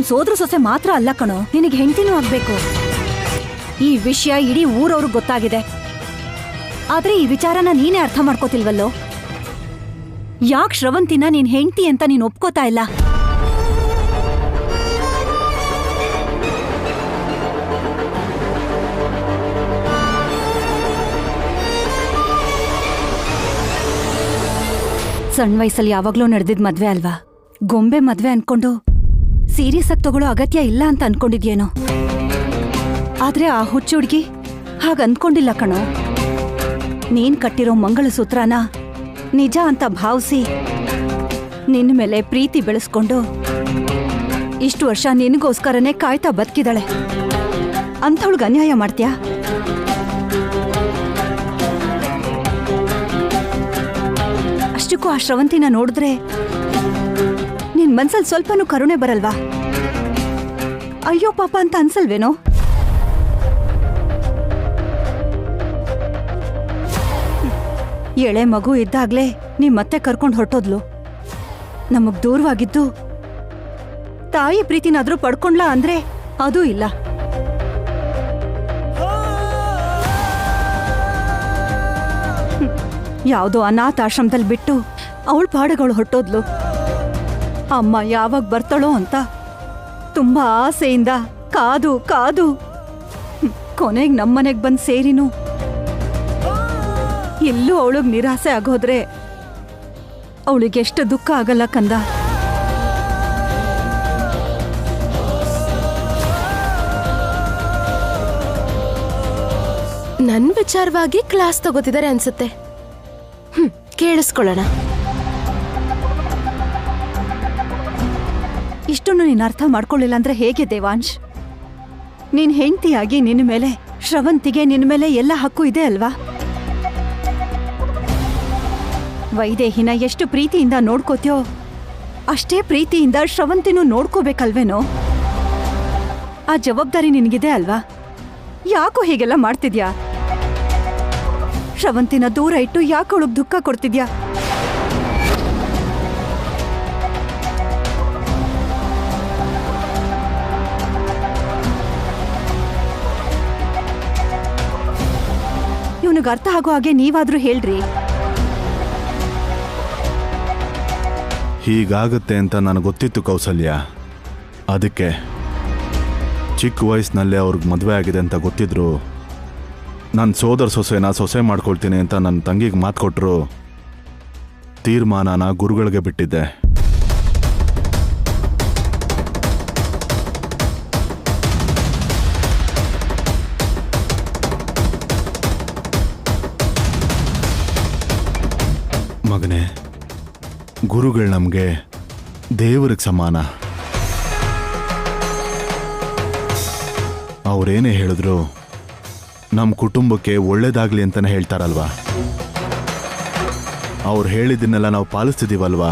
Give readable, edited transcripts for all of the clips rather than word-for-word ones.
ಸೋದ್ರ ಸೊಸೆ ಮಾತ್ರ ಅಲ್ಲ ಕಣೋ, ನಿನಗೆ ಹೆಂಡತಿನೂ ಆಗ್ಬೇಕು. ಈ ವಿಷಯ ಇಡೀ ಊರವ್ರಿಗೆ ಗೊತ್ತಾಗಿದೆ. ಆದ್ರೆ ಈ ವಿಚಾರನ ನೀನೇ ಅರ್ಥ ಮಾಡ್ಕೋತಿಲ್ವಲ್ಲೋ. ಯಾಕೆ ಶ್ರವಂತಿನ ನೀನ್ ಹೆಂಡತಿ ಅಂತ ನೀನ್ ಒಪ್ಕೋತಾ ಇಲ್ಲ? ಸಣ್ಣ ವಯಸ್ಸಲ್ಲಿ ಯಾವಾಗ್ಲೂ ನಡೆದಿದ್ ಮದ್ವೆ ಅಲ್ವಾ, ಗೊಂಬೆ ಮದ್ವೆ ಅನ್ಕೊಂಡು ಸೀರಿಯಸ್ ಆಗಿ ತಗೊಳ್ಳೋ ಅಗತ್ಯ ಇಲ್ಲ ಅಂತ ಅನ್ಕೊಂಡಿದ್ಯೇನೋ. ಆದ್ರೆ ಆ ಹುಚ್ಚು ಹುಡ್ಗಿ ಹಾಗ ಅನ್ಕೊಂಡಿಲ್ಲ ಕಣೋ. ನೀನ್ ಕಟ್ಟಿರೋ ಮಂಗಳಸೂತ್ರನ ನಿಜ ಅಂತ ಭಾವಿಸಿ ನಿನ್ನ ಮೇಲೆ ಪ್ರೀತಿ ಬೆಳೆಸ್ಕೊಂಡು ಇಷ್ಟು ವರ್ಷ ನಿನಗೋಸ್ಕರನೇ ಕಾಯ್ತಾ ಬದುಕಿದಾಳೆ. ಅಂಥವಳಿಗೆ ಅನ್ಯಾಯ ಮಾಡ್ತೀಯಾ? ಅಷ್ಟಕ್ಕೂ ಆ ಶ್ರವಂತಿನ ನೋಡಿದ್ರೆ ನಿನ್ ಮನ್ಸಲ್ಲಿ ಸ್ವಲ್ಪನೂ ಕರುಣೆ ಬರಲ್ವಾ? ಅಯ್ಯೋ ಪಾಪ ಅಂತ ಅನ್ಸಲ್ವೇನೋ? ಎಳೆ ಮಗು ಇದ್ದಾಗ್ಲೇ ನೀ ಮತ್ತೆ ಕರ್ಕೊಂಡು ಹೊರಟೋದ್ಲು. ನಮಗ್ ದೂರವಾಗಿದ್ದು ತಾಯಿ ಪ್ರೀತಿನಾದ್ರೂ ಪಡ್ಕೊಂಡ್ಲಾ ಅಂದ್ರೆ ಅದೂ ಇಲ್ಲ. ಯಾವುದೋ ಅನಾಥಾಶ್ರಮದಲ್ಲಿ ಬಿಟ್ಟು ಅವಳ ಪಾಡಗಳು ಹೊರಟೋದ್ಲು. ಅಮ್ಮ ಯಾವಾಗ ಬರ್ತಾಳೋ ಅಂತ ತುಂಬಾ ಆಸೆಯಿಂದ ಕಾದು ಕಾದು ಕೊನೆಗೆ ನಮ್ಮನೆಗೆ ಬಂದು ಸೇರಿನು ಎಲ್ಲೂ ಅವಳಿಗೆ ನಿರಾಸೆ ಆಗೋದ್ರೆ ಅವಳಿಗೆ ಎಷ್ಟು ದುಃಖ ಆಗಲ್ಲ ಕಂದ. ನನ್ ವಿಚಾರವಾಗಿ ಕ್ಲಾಸ್ ತಗೋತಿದ್ದಾರೆ ಅನ್ಸುತ್ತೆ. ಕೇಳಿಸ್ಕೊಳ್ಳೋಣ. ಇಷ್ಟನ್ನು ನೀನು ಅರ್ಥ ಮಾಡ್ಕೊಳ್ಳಿಲ್ಲ ಅಂದ್ರೆ ಹೇಗೆ ದೇವಾಂಶ್? ನೀನ್ ಹೆಂಡತಿಯಾಗಿ ನಿನ್ನ ಮೇಲೆ, ಶ್ರವಂತಿಗೆ ನಿನ್ನ ಮೇಲೆ ಎಲ್ಲ ಹಕ್ಕು ಇದೆ ಅಲ್ವಾ? ವೈದೇಹಿನ ಎಷ್ಟು ಪ್ರೀತಿಯಿಂದ ನೋಡ್ಕೋತ್ಯೋ ಅಷ್ಟೇ ಪ್ರೀತಿಯಿಂದ ಶ್ರವಂತಿನೂ ನೋಡ್ಕೋಬೇಕಲ್ವೇನೋ? ಆ ಜವಾಬ್ದಾರಿ ನಿನಗಿದೆ ಅಲ್ವಾ? ಯಾಕೋ ಹೀಗೆಲ್ಲ ಮಾಡ್ತಿದ್ಯಾ? ಶ್ರವಂತಿನ ದೂರ ಇಟ್ಟು ಯಾಕೆ ಅವಳಿಗೆ ದುಃಖ ಕೊಡ್ತಿದ್ಯಾ? ಇವನಿಗೆ ಅರ್ಥ ಆಗೋ ಹಾಗೆ ನೀವಾದ್ರೂ ಹೇಳ್ರಿ. ಹೀಗಾಗುತ್ತೆ ಅಂತ ನನಗೆ ಗೊತ್ತಿತ್ತು ಕೌಸಲ್ಯ. ಅದಕ್ಕೆ ಚಿಕ್ಕ ವಯಸ್ಸಿನಲ್ಲೇ ಅವ್ರಿಗೆ ಮದುವೆ ಆಗಿದೆ ಅಂತ ಗೊತ್ತಿದ್ರು ನನ್ನ ಸೋದರ ಸೊಸೆನ ಸೊಸೆ ಮಾಡ್ಕೊಳ್ತೀನಿ ಅಂತ ನನ್ನ ತಂಗಿಗೆ ಮಾತು ಕೊಟ್ಟರು. ತೀರ್ಮಾನನ ಗುರುಗಳಿಗೆ ಬಿಟ್ಟಿದ್ದೆ. ಮಗನೇ, ಗುರುಗಳು ನಮಗೆ ದೇವರಿಗೆ ಸಮಾನ. ಅವರೇನೇ ಹೇಳಿದ್ರು ನಮ್ಮ ಕುಟುಂಬಕ್ಕೆ ಒಳ್ಳೇದಾಗ್ಲಿ ಅಂತಾನೆ ಹೇಳ್ತಾರಲ್ವಾ. ಅವ್ರು ಹೇಳಿದ್ದನ್ನೆಲ್ಲ ನಾವು ಪಾಲಿಸ್ತಿದ್ದೀವಲ್ವಾ.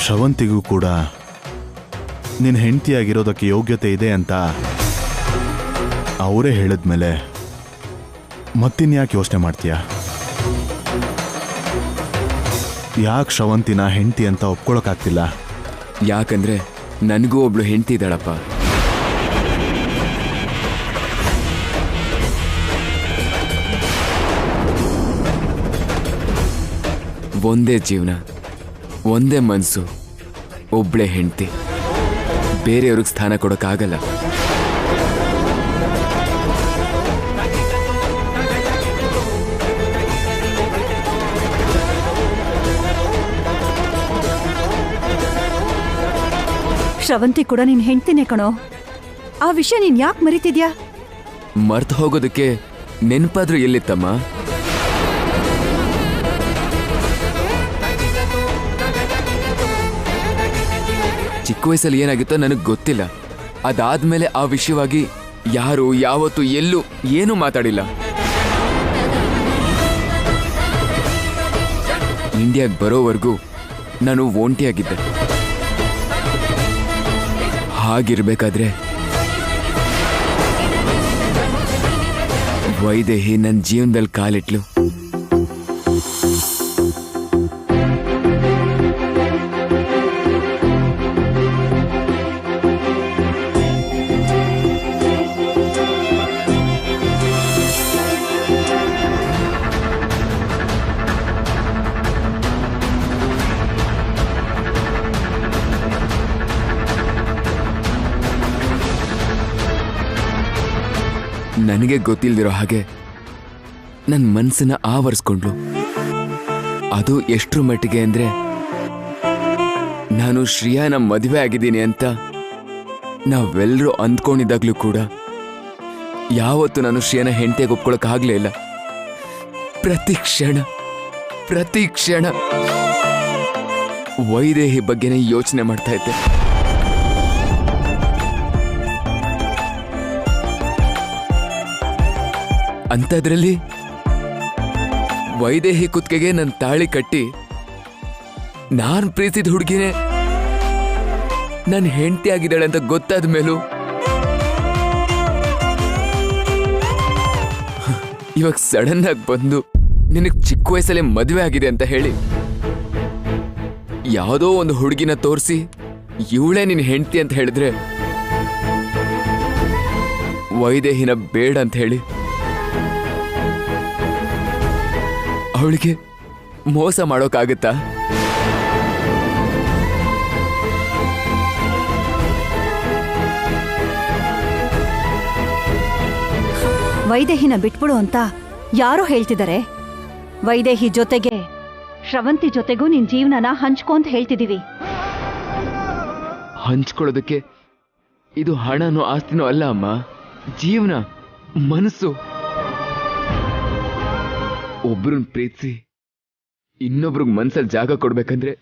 ಶ್ರವಂತಿಗೂ ಕೂಡ ನಿನ್ನ ಹೆಂಡತಿಯಾಗಿರೋದಕ್ಕೆ ಯೋಗ್ಯತೆ ಇದೆ ಅಂತ ಅವರೇ ಹೇಳಿದ್ಮೇಲೆ ಮತ್ತಿನ್ಯಾಕೆ ಯೋಚನೆ ಮಾಡ್ತೀಯ? ಯಾಕೆ ಶ್ರವಂತಿನ ಹೆಂಡತಿ ಅಂತ ಒಪ್ಕೊಳಕ್ಕಾಗ್ತಿಲ್ಲ? ಯಾಕಂದ್ರೆ ನನಗೂ ಒಬ್ಳು ಹೆಂಡತಿ ಇದ್ದಾಳಪ್ಪ. ಒಂದೇ ಜೀವನ, ಒಂದೇ ಮನಸ್ಸು, ಒಬ್ಳೆ ಹೆಂಡತಿ. ಬೇರೆಯವ್ರಿಗೆ ಸ್ಥಾನ ಕೊಡೋಕ್ಕಾಗಲ್ಲ. ಶ್ರವಂತಿ ಕೂಡ ನಿನ್ ಹೆಂಡ್ತಿನೇ ಕಣೋ. ಆ ವಿಷಯ ನೀನ್ ಯಾಕೆ ಮರಿತಿದ್ಯಾ? ಮರ್ತು ಹೋಗೋದಕ್ಕೆ ನೆನಪಾದ್ರೂ ಎಲ್ಲಿತ್ತಮ್ಮ? ಚಿಕ್ಕ ವಯಸ್ಸಲ್ಲಿ ಏನಾಗಿತ್ತೋ ನನಗೆ ಗೊತ್ತಿಲ್ಲ. ಅದಾದ್ಮೇಲೆ ಆ ವಿಷಯವಾಗಿ ಯಾರು ಯಾವತ್ತು ಎಲ್ಲೂ ಏನೂ ಮಾತಾಡಿಲ್ಲ. ಇಂಡಿಯಾಗೆ ಬರೋವರೆಗೂ ನಾನು ಒಂಟಿಯಾಗಿದ್ದೆ. ಹಾಗಿರ್ಬೇಕಾದ್ರೆ ವೈದೇಹಿ ನನ್ನ ಜೀವನದಲ್ಲಿ ಕಾಲಿಟ್ಲು. ನನಗೆ ಗೊತ್ತಿಲ್ದಿರೋ ಹಾಗೆ ನನ್ನ ಮನಸ್ಸನ್ನ ಆವರಿಸ್ಕೊಂಡ್ಲು. ಅದು ಎಷ್ಟ್ರ ಮಟ್ಟಿಗೆ ಅಂದ್ರೆ ನಾನು ಶ್ರೇಯಾನ ಮದುವೆ ಆಗಿದ್ದೀನಿ ಅಂತ ನಾವೆಲ್ಲರೂ ಅಂದ್ಕೊಂಡಿದ್ದಾಗ್ಲೂ ಕೂಡ ಯಾವತ್ತೂ ನಾನು ಶ್ರೇಯಾನ ಹೆಂಡತಿಯಾಗಿ ಒಪ್ಕೊಳಕ್ಕಾಗ್ಲೇ ಇಲ್ಲ. ಪ್ರತಿ ಕ್ಷಣ ವೈದೇಹಿ ಬಗ್ಗೆನೇ ಯೋಚನೆ ಮಾಡ್ತಾ ಇದ್ದೆ. ಅಂಥದ್ರಲ್ಲಿ ವೈದೇಹಿ ಕುತ್ತಿಗೆಗೆ ನನ್ನ ತಾಳಿ ಕಟ್ಟಿ ನಾನ್ ಪ್ರೀತಿಸಿದ ಹುಡುಗಿನೇ ನನ್ನ ಹೆಂಡತಿ ಆಗಿದ್ದಾಳೆ ಅಂತ ಗೊತ್ತಾದ ಮೇಲೂ ಇವಾಗ ಸಡನ್ ಆಗಿ ಬಂದು ನಿನಗೆ ಚಿಕ್ಕ ವಯಸ್ಸಲ್ಲೇ ಮದುವೆ ಆಗಿದೆ ಅಂತ ಹೇಳಿ ಯಾವುದೋ ಒಂದು ಹುಡುಗಿನ ತೋರಿಸಿ ಇವಳೇ ನಿನ್ನ ಹೆಂಡತಿ ಅಂತ ಹೇಳಿದ್ರೆ ವೈದೇಹಿನ ಬೇಡ ಅಂತ ಹೇಳಿ ಅವಳಿಗೆ ಮೋಸ ಮಾಡೋಕ್ಕಾಗತ್ತಾ? ವೈದೇಹಿನ ಬಿಟ್ಬಿಡು ಅಂತ ಯಾರೋ ಹೇಳ್ತಿದ್ದಾರೆ. ವೈದೇಹಿ ಜೊತೆಗೆ ಶ್ರವಂತಿ ಜೊತೆಗೂ ನಿನ್ ಜೀವನನ ಹಂಚ್ಕೊ ಅಂತ ಹೇಳ್ತಿದೀವಿ. ಹಂಚ್ಕೊಳ್ಳೋದಕ್ಕೆ ಇದು ಹಣನೋ ಆಸ್ತಿನೋ ಅಲ್ಲ ಅಮ್ಮ, ಜೀವನ, ಮನಸ್ಸು. ಒಬ್ರನ್ನ ಪ್ರೀತಿಸಿ ಇನ್ನೊಬ್ರಿಗೆ ಮನ್ಸಲ್ಲಿ ಜಾಗ ಕೊಡ್ಬೇಕಂದ್ರೆ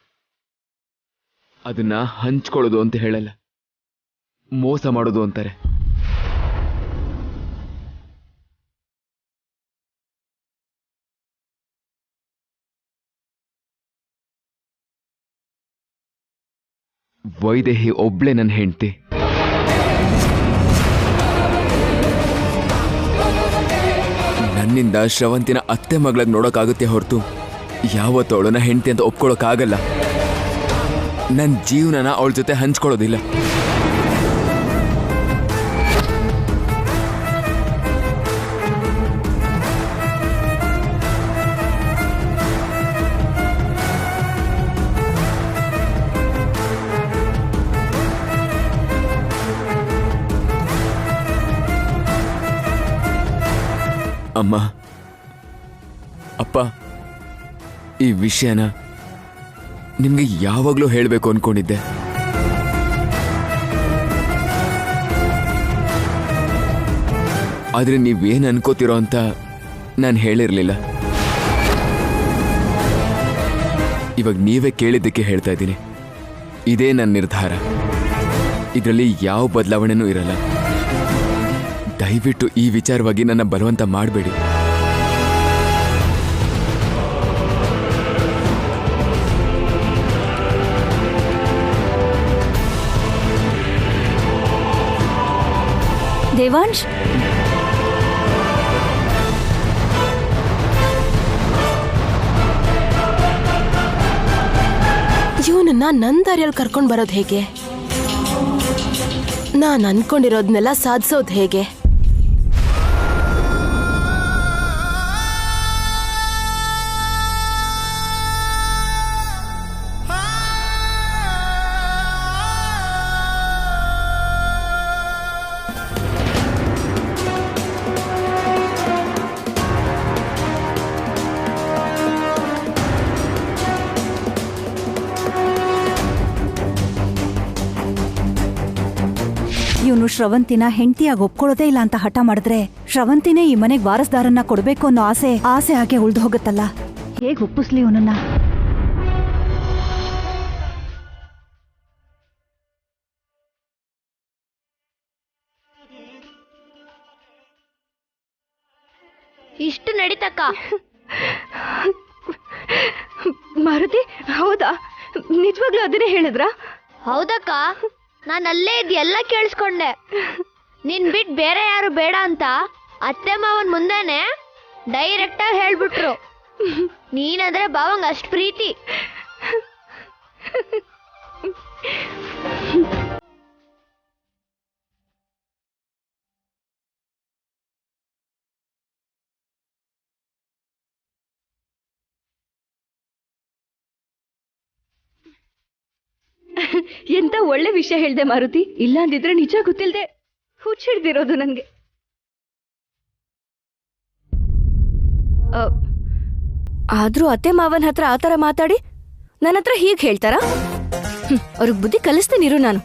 ಅದನ್ನ ಹಂಚ್ಕೊಳ್ಳೋದು ಅಂತ ಹೇಳಲ್ಲ, ಮೋಸ ಮಾಡೋದು ಅಂತಾರೆ. ವೈದೇಹಿ ಒಬ್ಳೆ ನನ್ನ ಹೆಂಡತಿ. ನನ್ನಿಂದ ಶ್ರವಂತಿನ ಅತ್ತೆ ಮಗಳಾಗಿ ನೋಡೋಕ್ಕಾಗುತ್ತೆ ಹೊರತು ಯಾವತ್ತೂ ಅವಳನ್ನ ಹೆಂಡತಿ ಅಂತ ಒಪ್ಕೊಳ್ಳೋಕ್ಕಾಗಲ್ಲ. ನನ್ನ ಜೀವನನ ಅವಳ ಜೊತೆ ಹಂಚ್ಕೊಳ್ಳೋದಿಲ್ಲ. ಅಮ್ಮ, ಅಪ್ಪ, ಈ ವಿಷಯನ ನಿಮ್ಗೆ ಯಾವಾಗಲೂ ಹೇಳಬೇಕು ಅನ್ಕೊಂಡಿದ್ದೆ. ಆದ್ರೆ ನೀವೇನು ಅನ್ಕೋತಿರೋ ಅಂತ ನಾನು ಹೇಳಿರ್ಲಿಲ್ಲ. ಇವಾಗ ನೀವೇ ಕೇಳಿದ್ದಕ್ಕೆ ಹೇಳ್ತಾ ಇದ್ದೀನಿ. ಇದೇ ನನ್ನ ನಿರ್ಧಾರ. ಇದರಲ್ಲಿ ಯಾವ ಬದಲಾವಣೆನೂ ಇರಲ್ಲ. ದಯವಿಟ್ಟು ಈ ವಿಚಾರವಾಗಿ ನನ್ನ ಬಲವಂತ ಮಾಡಬೇಡಿ. ದೇವಾಂಶ್, ಇವನನ್ನ ನನ್ನ ದಾರಿಯಲ್ಲಿ ಕರ್ಕೊಂಡು ಬರೋದು ಹೇಗೆ? ನಾನು ಅನ್ಕೊಂಡಿರೋದನ್ನೆಲ್ಲ ಸಾಧಿಸೋದು ಹೇಗೆ? ಇವನು ಶ್ರವಂತಿನ ಹೆಂಡತಿಯಾಗಿ ಒಪ್ಕೊಳ್ಳೋದೇ ಇಲ್ಲ ಅಂತ ಹಠ ಮಾಡಿದ್ರೆ ಶ್ರವಂತಿನೇ ಈ ಮನೆಗೆ ವಾರಸ್ದಾರನ್ನ ಕೊಡ್ಬೇಕು ಅನ್ನೋ ಆಸೆ ಹಾಗೆ ಉಳ್ದು ಹೋಗುತ್ತಲ್ಲ. ಹೇಗೆ ಒಪ್ಪಿಸ್ಲಿ ಇವನನ್ನ? ಇಷ್ಟು ನಡೀತಕ್ಕ? ಮಾರುತಿ, ಹೌದಾ? ನಿಜವಾಗ್ಲೂ ಅದನ್ನೇ ಹೇಳಿದ್ರ? ಹೌದಕ್ಕ, ನಾನು ಅಲ್ಲೇ ಇದ್ದು ಎಲ್ಲ ಕೇಳಿಸ್ಕೊಂಡೆ. ನಿನ್ ಬಿಟ್ಟು ಬೇರೆ ಯಾರು ಬೇಡ ಅಂತ ಅತ್ತೆ ಮಾವನ್ ಮುಂದೆನೆ ಡೈರೆಕ್ಟ್ ಆಗಿ ಹೇಳ್ಬಿಟ್ರು. ನೀನಂದ್ರೆ ಭಾವಂಗ ಅಷ್ಟು ಪ್ರೀತಿ. ಎಂತ ಒಳ್ಳೆ ವಿಷಯ ಹೇಳ್ದೆ ಮಾರುತಿ. ಇಲ್ಲ ಅಂದಿದ್ರೆ ನಿಜ ಗೊತ್ತಿಲ್ದೆ ಹುಚ್ಚಿಡ್ದಿರೋದು ನನ್ಗೆ. ಆದ್ರೂ ಅತ್ತೆ ಮಾವನ ಹತ್ರ ಆತರ ಮಾತಾಡಿ ನನ್ನ ಹತ್ರ ಹೀಗೆ ಹೇಳ್ತಾರಾ? ಅವ್ರಿಗೆ ಬುದ್ಧಿ ಕಲಿಸ್ತೀನಿರು ನಾನು.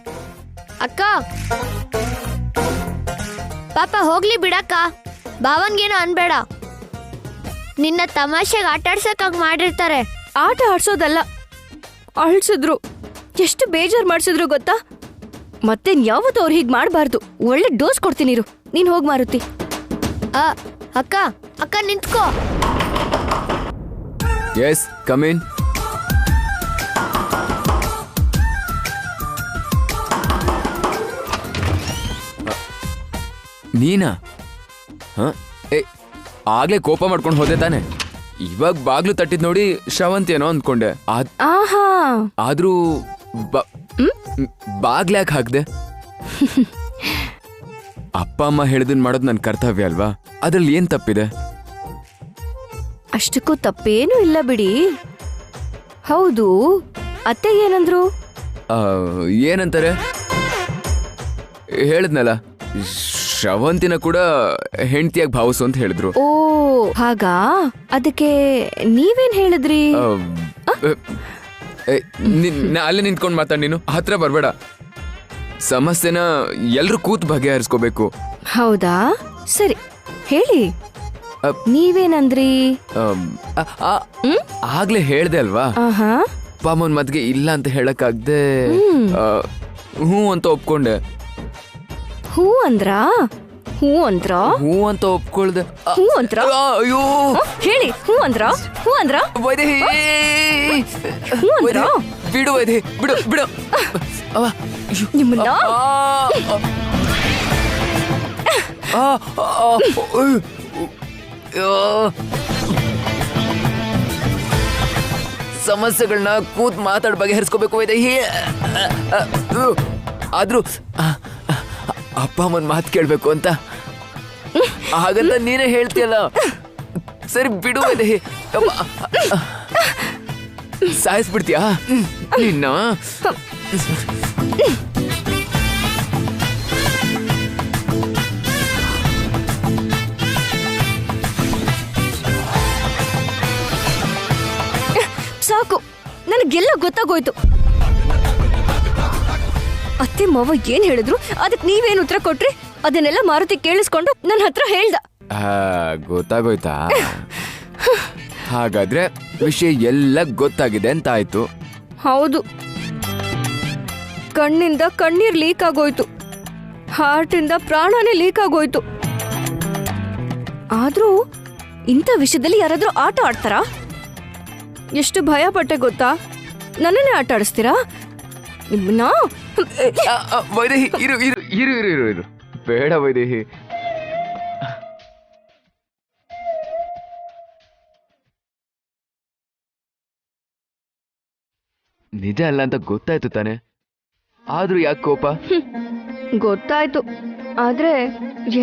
ಅಕ್ಕ ಪಾಪ ಹೋಗ್ಲಿ ಬಿಡಕ್ಕ, ಭಾವನ್ಗೇನು ಅನ್ಬೇಡ. ನಿನ್ನ ತಮಾಷೆಗೆ ಆಟಾಡ್ಸಕ್ ಹಂಗ್ ಮಾಡಿರ್ತಾರೆ. ಆಟ ಆಡ್ಸೋದಲ್ಲ, ಅಳ್ಸಿದ್ರು, ಎಷ್ಟು ಬೇಜಾರ್ ಮಾಡ್ಸಿದ್ರು ಗೊತ್ತಾ? ಮತ್ತೇನ್ ಯಾವತ್ತೂ ಅವ್ರು ಹೀಗ್ ಮಾಡ್ಬಾರ್ದು. ಒಳ್ಳೆ ಡೋಸ್ ಕೊಡ್ತೀನಿರು, ನೀನ್ ಹೋಗ್ ಮಾರುತಿ. ಅಕ್ಕ ಅಕ್ಕ ನಿಂತ್ಕೋ. Yes, come in. ನೀನಾ? ಏ, ಆಗ್ಲೇ ಕೋಪ ಮಾಡ್ಕೊಂಡು ಹೋದೆ ತಾನೆ? ಇವಾಗ ಬಾಗ್ಲು ತಟ್ಟಿದ್ ನೋಡಿ ಶ್ರವಂತ್ ಏನೋ ಅಂದ್ಕೊಂಡೆ. ಆಹಾ, ಆದ್ರೂ ಬಾಗ್ಲ್ಯಾಕ್ ಹಾಕ್ದೆ? ಅಪ್ಪ ಅಮ್ಮ ಹೇಳಿದನ್ ಮಾಡೋದು ನನ್ನ ಕರ್ತವ್ಯ ಅಲ್ವಾ? ಅದ್ರಲ್ಲಿ ಏನ್ ತಪ್ಪಿದೆ? ಅಷ್ಟಕ್ಕೂ ತಪ್ಪೇನೂ ಇಲ್ಲ ಬಿಡಿ. ಹೌದು, ಅತ್ತೆ ಏನಂದ್ರು? ಏನಂತಾರೆ? ಹೇಳಿದ್ನಲ್ಲ, ಶ್ರವಂತಿನ ಕೂಡ ಹೆಂಡತಿಯಾಗಿ ಭಾವಿಸು ಅಂತ ಹೇಳಿದ್ರು. ಓ ಹಾಗಾ? ಅದಕ್ಕೆ ನೀವೇನ್ ಹೇಳಿದ್ರಿ? ಅಲ್ಲೇ ನಿಂತ್ಕೊಂಡು ಮಾತಾಡ್, ನೀನು ಹತ್ರ ಬರ್ಬೇಡ. ಸಮಸ್ಯೆನ ಎಲ್ರು ಕೂತ್ ಬಗೆಹರಿಸ್ಕೋಬೇಕು. ಹೌದಾ, ಸರಿ ಹೇಳಿ, ನೀವೇನಂದ್ರಿ? ಆಗ್ಲೇ ಹೇಳ್ದೆ ಅಲ್ವಾ, ಆಹಾ, ಪಾಮನ್ ಮದ್ಗೆ ಇಲ್ಲ ಅಂತ ಹೇಳಕ್ಕಾಗ್ದೆ ಹ್ಞೂ ಅಂತ ಒಪ್ಕೊಂಡೆ. ಹೂ ಅಂದ್ರ? ಹೂ ಅಂದ್ರ? ಹ್ಞೂ ಅಂತ ಒಪ್ಕೊಳ್ದೆ. ಹೂ ಅಂದ್ರ? ಅಯ್ಯೋ ಹೇಳಿ, ಹೂ ಅಂದ್ರ? ಹೂ ಅಂದ್ರ? ವೈದೇಹಿ, ಹೂ ಅಂದ್ರ? ಬಿಡು ವೈದೇಹಿ, ಬಿಡು ಬಿಡು. ನಿಮ್ಮನ್ನ ಸಮಸ್ಯೆಗಳನ್ನ ಕೂತ್ ಮಾತಾಡ್ ಬಗೆಹರಿಸ್ಕೋಬೇಕು ವೈದೇಹಿ. ಆದ್ರೂ ಅಪ್ಪ ಅಮ್ಮನ್ ಮಾತು ಕೇಳ್ಬೇಕು ಅಂತ ಹಾಗಂತ ನೀನೇ ಹೇಳ್ತೀಯಲ್ಲ. ಸರಿ ಬಿಡು ವೈದೇಹಿ. ಸಾಯಿಸ್ಬಿಡ್ತೀಯಾ ನಿನ್ನ? ಸಾಕು, ನನಗೆಲ್ಲ ಗೊತ್ತಾಗೋಯ್ತು. ಅತ್ತೆ ಮಾವ ಏನ್ ಹೇಳಿದ್ರು ಅದಕ್ಕೆ ನೀವೇನು ಉತ್ತರ ಕೊಟ್ರಿ? ಅದನ್ನೆಲ್ಲ ಮಾರುತಿ ಕೇಳಿಸ್ಕೊಂಡು ನನ್ನ ಹತ್ರ ಹೇಳ್ದ. ಗೊತ್ತಾಗೋಯ್ತಾ? ಹಾಗಾದ್ರೆ ವಿಷಯ ಎಲ್ಲ ಗೊತ್ತಾಗಿದೆ ಅಂತ ಆಯ್ತು. ಹೌದು, ಕಣ್ಣಿಂದ ಕಣ್ಣೀರ್ ಲೀಕ್ ಆಗೋಯ್ತು, ಹಾರ್ಟಿಂದ ಪ್ರಾಣನೇ ಲೀಕ್ ಆಗೋಯ್ತು. ಆದ್ರೂ ಇಂಥ ವಿಷಯದಲ್ಲಿ ಯಾರಾದ್ರೂ ಆಟ ಆಡ್ತಾರಾ? ಎಷ್ಟು ಭಯ ಪಟ್ಟೆ ಗೊತ್ತಾ? ನನ್ನನ್ನೇ ಆಟ ಆಡಿಸ್ತೀರಾ ನಿಮ್ಮನ್ನ? ವೈದೇಹಿ, ಇರು ಇರು ಇರು ಇರು ಇರು ಇರು, ಬೇಡ ವೈದೇಹಿ. ನಿಜ ಅಲ್ಲ ಅಂತ ಗೊತ್ತಾಯ್ತು ತಾನೆ, ಆದ್ರೂ ಯಾಕೆ ಕೋಪ? ಗೊತ್ತಾಯ್ತು, ಆದ್ರೆ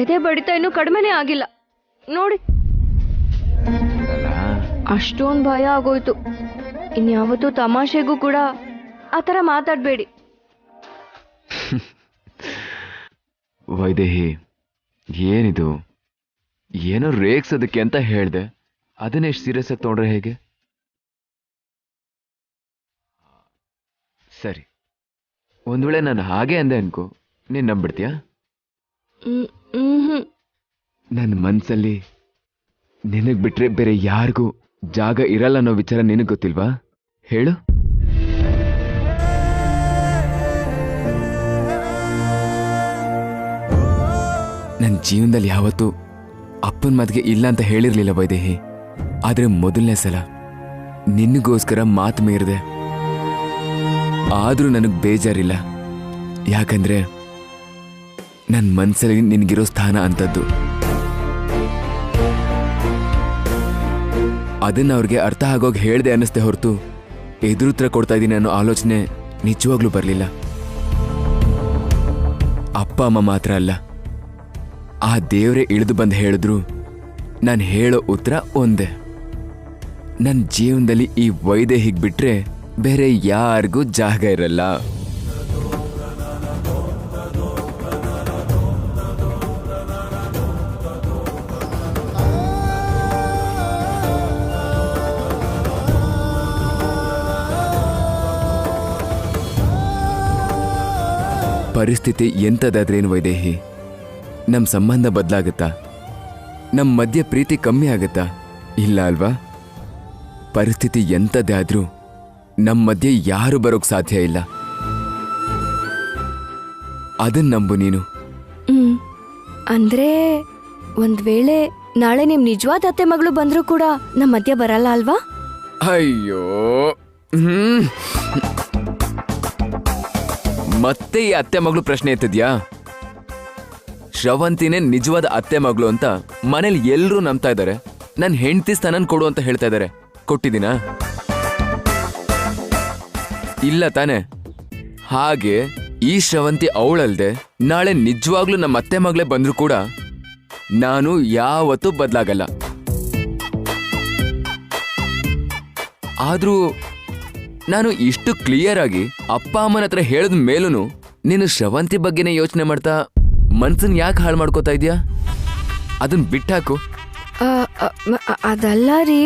ಎದೆ ಬಡಿತ ಇನ್ನೂ ಕಡಿಮೆನೇ ಆಗಿಲ್ಲ ನೋಡಿ. ಅಷ್ಟೊಂದು ಭಯ ಆಗೋಯ್ತು. ಇನ್ಯಾವತ್ತೂ ತಮಾಷೆಗೂ ಕೂಡ ಆತರ ಮಾತಾಡ್ಬೇಡಿ. ವೈದೇಹಿ, ಏನಿದು? ಏನೋ ರೇಗ್ಸೋದಕ್ಕೆ ಅಂತ ಹೇಳ್ದೆ, ಅದನ್ನೇ ಎಷ್ಟು ಸೀರಿಯಸ್ ಆಗಿ ತಗೊಂಡ್ರೆ ಹೇಗೆ? ಸರಿ, ಒಂದ್ ವೇಳೆ ನಾನು ಹಾಗೆ ಅಂದೆ ಅನ್ಕೋ, ನೀನ್ ನಂಬಿಡ್ತೀಯಾ? ನನ್ನ ಮನ್ಸಲ್ಲಿ ನಿನಗ್ ಬಿಟ್ರೆ ಬೇರೆ ಯಾರಿಗೂ ಜಾಗ ಇರಲ್ಲ ಅನ್ನೋ ವಿಚಾರ ನಿನಗ್ ಗೊತ್ತಿಲ್ವಾ? ಹೇಳು. ನನ್ನ ಜೀವನದಲ್ಲಿ ಯಾವತ್ತೂ ಅಪ್ಪನ ಮಾತಿಗೆ ಇಲ್ಲ ಅಂತ ಹೇಳಿರ್ಲಿಲ್ಲ ವೈದೇಹಿ. ಆದ್ರೆ ಮೊದಲನೇ ಸಲ ನಿನಗೋಸ್ಕರ ಮಾತು ಮೀರಿದೆ. ಆದ್ರೂ ನನಗ್ ಬೇಜಾರಿಲ್ಲ, ಯಾಕಂದ್ರೆ ನನ್ನ ಮನ್ಸಲ್ಲಿ ನಿನ್ಗಿರೋ ಸ್ಥಾನ ಅಂತದ್ದು. ಅದನ್ನ ಅವ್ರಿಗೆ ಅರ್ಥ ಆಗೋಗಿ ಹೇಳ್ದೆ ಅನ್ನಿಸ್ದೆ ಹೊರತು ಎದುರುತ್ತರ ಕೊಡ್ತಾ ಇದ್ದೀನಿ ಅನ್ನೋ ಆಲೋಚನೆ ನಿಜವಾಗ್ಲೂ ಬರಲಿಲ್ಲ. ಅಪ್ಪ ಅಮ್ಮ ಮಾತ್ರ ಅಲ್ಲ, ಆ ದೇವ್ರೆ ಇಳಿದು ಬಂದು ಹೇಳಿದ್ರು ನಾನು ಹೇಳೋ ಉತ್ತರ ಒಂದೇ. ನನ್ನ ಜೀವನದಲ್ಲಿ ಈ ವೈದೇಹಿಗ್ ಬಿಟ್ರೆ ಬೇರೆ ಯಾರಿಗೂ ಜಾಗ ಇರಲ್ಲ. ಪರಿಸ್ಥಿತಿ ಎಂಥದ್ದಾದ್ರೇನು ವೈದೇಹಿ, ನಮ್ಮ ಸಂಬಂಧ ಬದಲಾಗುತ್ತಾ? ನಮ್ಮ ಮಧ್ಯೆ ಪ್ರೀತಿ ಕಮ್ಮಿ ಆಗುತ್ತಾ? ಇಲ್ಲ ಅಲ್ವಾ? ಪರಿಸ್ಥಿತಿ ಎಂಥದ್ದೇ ಆದ್ರೂ ನಮ್ಮ ಮಧ್ಯೆ ಯಾರು ಬರೋಕ್ ಸಾಧ್ಯ ಇಲ್ಲ. ಅದನ್ನ ನಂಬು ನೀನು. ಅಂದ್ರೆ ಒಂದ್ ವೇಳೆ ನಾಳೆ ನಿಮ್ ನಿಜವಾದ ಅತ್ತೆ ಮಗಳು ಬಂದ್ರೂ ಕೂಡ ನಮ್ಮ ಮಧ್ಯ ಬರಲ್ಲ ಅಲ್ವಾ? ಅಯ್ಯೋ, ಮತ್ತೆ ಈ ಅತ್ತೆ ಮಗಳು ಪ್ರಶ್ನೆ ಎತ್ತಿದ್ಯಾ? ಶ್ರವಂತಿನೇ ನಿಜವಾದ ಅತ್ತೆ ಮಗಳು ಅಂತ ಮನೇಲಿ ಎಲ್ಲರೂ ನಂಬ್ತಾ ಇದ್ದಾರೆ. ನನ್ನ ಹೆಂಡತಿ ಸ್ಥಾನನ್ ಕೊಡು ಅಂತ ಹೇಳ್ತಾ ಇದ್ದಾರೆ. ಕೊಟ್ಟಿದ್ದೀನಾ? ಇಲ್ಲ ತಾನೆ. ಹಾಗೆ ಈ ಶ್ರವಂತಿ ಅವಳಲ್ದೆ ನಾಳೆ ನಿಜವಾಗ್ಲೂ ನಮ್ಮ ಅತ್ತೆ ಮಗಳೇ ಬಂದ್ರು ಕೂಡ ನಾನು ಯಾವತ್ತೂ ಬದಲಾಗಲ್ಲ. ಆದ್ರೂ ನಾನು ಇಷ್ಟು ಕ್ಲಿಯರ್ ಆಗಿ ಅಪ್ಪ ಅಮ್ಮನ ಹತ್ರ ಹೇಳಿದ ಮೇಲೂ ನೀನು ಶ್ರವಂತಿ ಬಗ್ಗೆನೇ ಯೋಚನೆ ಮಾಡ್ತಾ ಮನ್ಸನ್ ಯಾಕೆ ಹಾಳು ಮಾಡ್ಕೋತಾ ಇದೀಯಾ? ಅದನ್ನ ಬಿಟ್ಟಾಕು. ಅದಲ್ಲ ರೀ.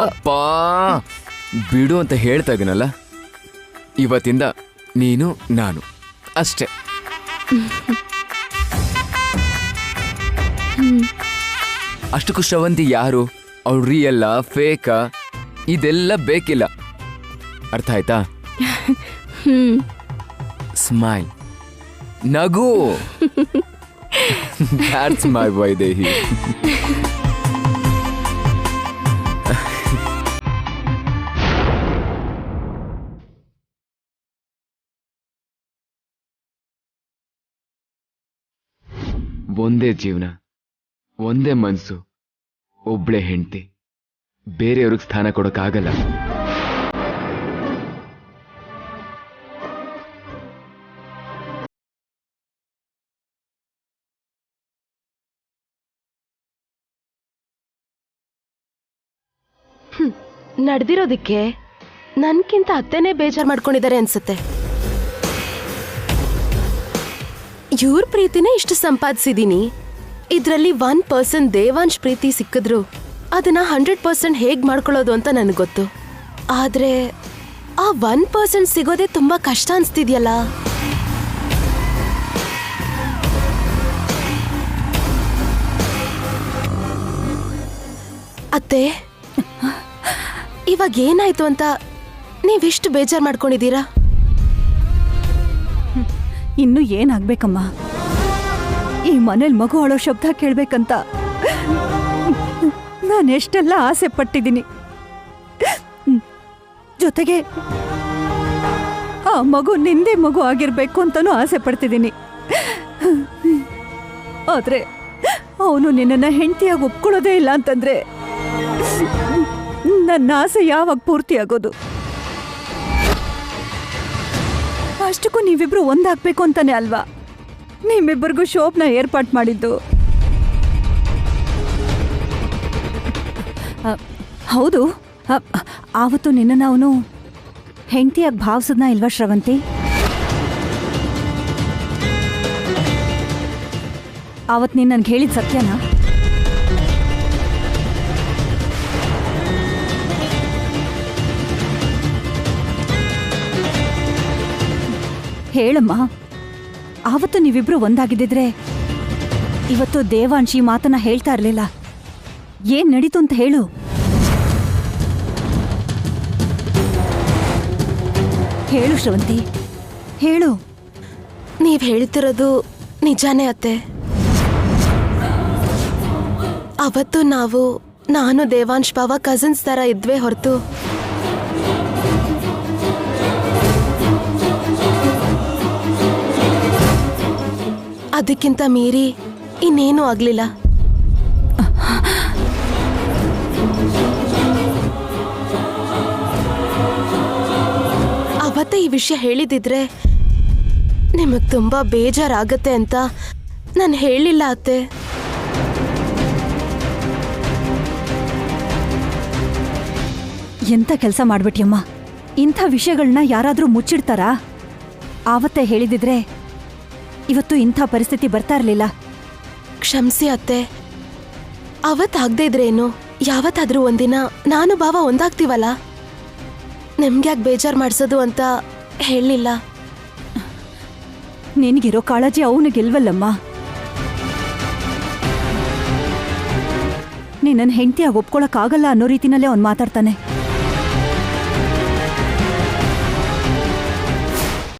ಅಪ್ಪಾ ಬಿಡು ಅಂತ ಹೇಳ್ತಾ ಇದೀನಲ್ಲ. ಇವತ್ತಿಂದ ನೀನು ನಾನು ಅಷ್ಟೇ. ಅಷ್ಟಕ್ಕೂ ಶ್ರವಂತಿ ಯಾರು? ಅವ್ಳು ರಿಯಲ್ಲ ಫೇಕಾ ಇದೆಲ್ಲ ಬೇಕಿಲ್ಲ. ಅರ್ಥ ಆಯ್ತಾ? ಸ್ಮೈಲ್, ನಗು. That's my Vaidehi. ಒಂದೇ ಜೀವನ, ಒಂದೇ ಮನ್ಸು, ಒಬ್ಳೆ ಹೆಂಡತಿ. ಬೇರೆಯವ್ರಿಗೆ ಸ್ಥಾನ ಕೊಡೋಕ್ಕಾಗಲ್ಲ. ನಡೆದಿರೋದಿಕ್ಕೆ ನನ್ಕಿಂತ ಅತ್ತೆನೇ ಬೇಜಾರ್ ಮಾಡ್ಕೊಂಡಿದ್ದಾರೆ ಅನ್ಸುತ್ತೆ. ಇವ್ರ ಪ್ರೀತಿನೇ ಇಷ್ಟು ಸಂಪಾದಿಸಿದೀನಿ. ಇದ್ರಲ್ಲಿ 1% ದೇವಾಂಶ್ ಪ್ರೀತಿ ಸಿಕ್ಕಿದ್ರು ಅದನ್ನ 100% ಹೇಗ್ ಮಾಡ್ಕೊಳ್ಳೋದು ಅಂತ ನನಗೆ ಗೊತ್ತು. ಆದ್ರೆ ಆ 1% ಸಿಗೋದೇ ತುಂಬಾ ಕಷ್ಟ ಅನ್ಸ್ತಿದ್ಯಲ್ಲ. ಅತ್ತೆ, ಇವಾಗ ಏನಾಯ್ತು ಅಂತ ನೀವಿಷ್ಟು ಬೇಜಾರ್ ಮಾಡ್ಕೊಂಡಿದ್ದೀರಾ? ಇನ್ನು ಏನಾಗ್ಬೇಕಮ್ಮ? ಈ ಮನೇಲಿ ಮಗು ಅಳೋ ಶಬ್ದ ಕೇಳ್ಬೇಕಂತ ನಾನು ಎಷ್ಟೆಲ್ಲ ಆಸೆ ಪಟ್ಟಿದ್ದೀನಿ. ಜೊತೆಗೆ ಆ ಮಗು ನಿಂದೆ ಮಗು ಆಗಿರ್ಬೇಕು ಅಂತಾನೂ ಆಸೆ ಪಡ್ತಿದ್ದೀನಿ. ಆದ್ರೆ ಅವನು ನಿನ್ನನ್ನ ಹೆಂಡತಿಯಾಗಿ ಒಪ್ಕೊಳ್ಳೋದೇ ಇಲ್ಲ ಅಂತಂದ್ರೆ ನನ್ನ ಆಸೆ ಯಾವಾಗ ಪೂರ್ತಿ ಆಗೋದು? ಅಷ್ಟಕ್ಕೂ ನೀವಿಬ್ರು ಒಂದಾಗ್ಬೇಕು ಅಂತಾನೆ ಅಲ್ವಾ ನಿಮ್ಮಿಬ್ಬರಿಗೂ ಶೋಭನ ಏರ್ಪಾಟ್ ಮಾಡಿದ್ದು? ಹೌದು, ಆವತ್ತು ನಿನ್ನನ್ನು ಅವನು ಹೆಂಡತಿಯಾಗಿ ಭಾವಿಸದ್ನ ಇಲ್ವಾ ಶ್ರವಂತಿ? ಆವತ್ತು ನೀನು ನನಗೆ ಹೇಳಿದ ಸತ್ಯನಾ? ಹೇಳಮ್ಮ. ಆವತ್ತು ನೀವಿಬ್ರು ಒಂದಾಗಿದ್ದಿದ್ರೆ ಇವತ್ತು ದೇವಾಂಶಿ ಮಾತನ್ನ ಹೇಳ್ತಾ ಇರಲಿಲ್ಲ. ಏನ್ ನಡೀತು ಅಂತ ಹೇಳು. ಹೇಳು ಶ್ರವಂತಿ, ಹೇಳು. ನೀವ್ ಹೇಳ್ತಿರೋದು ನಿಜಾನೇ ಅತ್ತೆ. ಅವತ್ತು ನಾನು ದೇವಾಂಶ್ ಬಾವ ಕಸಿನ್ಸ್ ತರ ಇದ್ವೇ ಹೊರತು ಅದಕ್ಕಿಂತ ಮೀರಿ ಇನ್ನೇನೂ ಆಗ್ಲಿಲ್ಲ. ಅವತ್ತೇ ಈ ವಿಷಯ ಹೇಳಿದಿದ್ರೆ ನಿಮಗ್ ತುಂಬಾ ಬೇಜಾರಾಗತ್ತೆ ಅಂತ ನಾನು ಹೇಳಿಲ್ಲ ಅತ್ತೆ. ಎಂತ ಕೆಲಸ ಮಾಡ್ಬಿಟ್ಯಮ್ಮ? ಇಂಥ ವಿಷಯಗಳನ್ನ ಯಾರಾದ್ರೂ ಮುಚ್ಚಿಡ್ತಾರಾ? ಆವತ್ತೇ ಹೇಳಿದಿದ್ರೆ ಇವತ್ತು ಇಂಥ ಪರಿಸ್ಥಿತಿ ಬರ್ತಾ ಇರಲಿಲ್ಲ. ಕ್ಷಮಿಸಿ ಅತ್ತೆ. ಅವತ್ತಾಗದೇ ಇದ್ರೇನು, ಯಾವತ್ತಾದ್ರೂ ಒಂದಿನ ನಾನು ಭಾವ ಒಂದಾಗ್ತೀವಲ್ಲ, ನಿಮ್ಗ್ಯಾಕೆ ಬೇಜಾರು ಮಾಡಿಸೋದು ಅಂತ ಹೇಳಲಿಲ್ಲ. ನಿನಗಿರೋ ಕಾಳಜಿ ಅವನಿಗಿಲ್ವಲ್ಲಮ್ಮ. ನಿನ್ನನ್ನು ಹೆಂಡತಿಯಾಗಿ ಒಪ್ಕೊಳಕ್ಕಾಗಲ್ಲ ಅನ್ನೋ ರೀತಿನಲ್ಲೇ ಅವ್ನು ಮಾತಾಡ್ತಾನೆ.